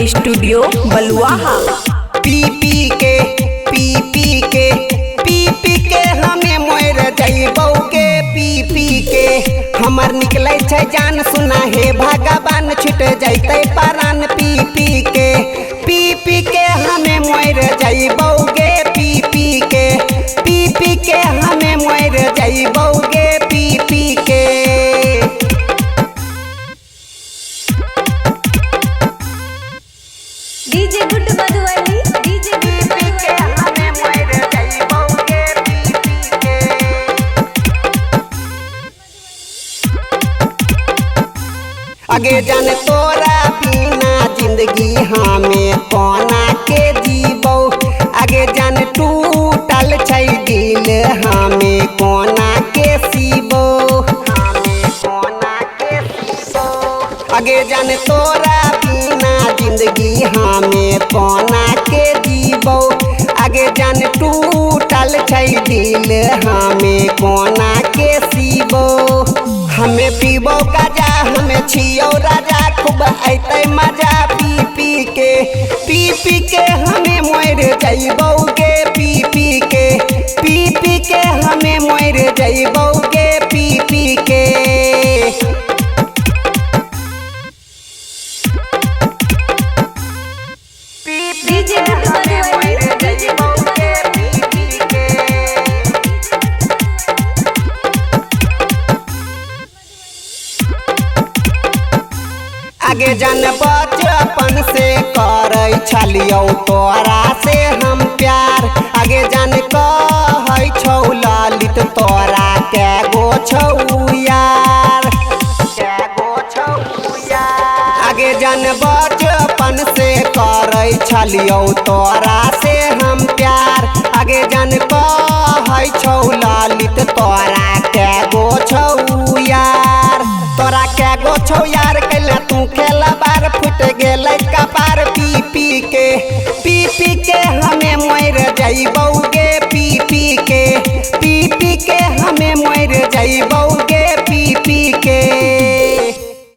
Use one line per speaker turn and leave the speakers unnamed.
Studio बलुआहा।
पी पी के हमें मोर जइबौगे पी के हमर निकलै छै जान सुना हे भगवान छूट जैतै परान पी के हमें मोर जइबौगे पी के हमें मोर जइबौगे पी के।
डीजे गुड मधुबनी डीजे
पी के हमें मोर जइबौगे पी के। आगे जान तोरा बिना जिंदगी हमें कोना के जीबौ। आगे जान टूटल छै दिल हमें कोना के सीबौ। आगे जान तोरा बिना जिंदगी हमें कोना के जीबौ। आगे जान टूटल छै दिल हमें कोना के सीबौ। हमें पीबो गाजा हमें छियो राजा खूब ऐतै मजा पी के हमें मोर जइबौगे पी के हमें मोर जइबौगे पी के।
डीजे गुड मधुबनी डीजे
आगे जान बचपन से करै छलियौ तोरा से हम प्यार। आगे जान कहै छौ ललित तोरा कै गो छौ यार। आगे जान बचपन से करै छलियौ तोरा से हम प्यार। आगे जान कहै छौ ललित तोरा कै गो छौ यार। तोरा कै गो छौ यार कैला तू खेला बार फुट गेलै कपार पी के हमें मोर जइबौ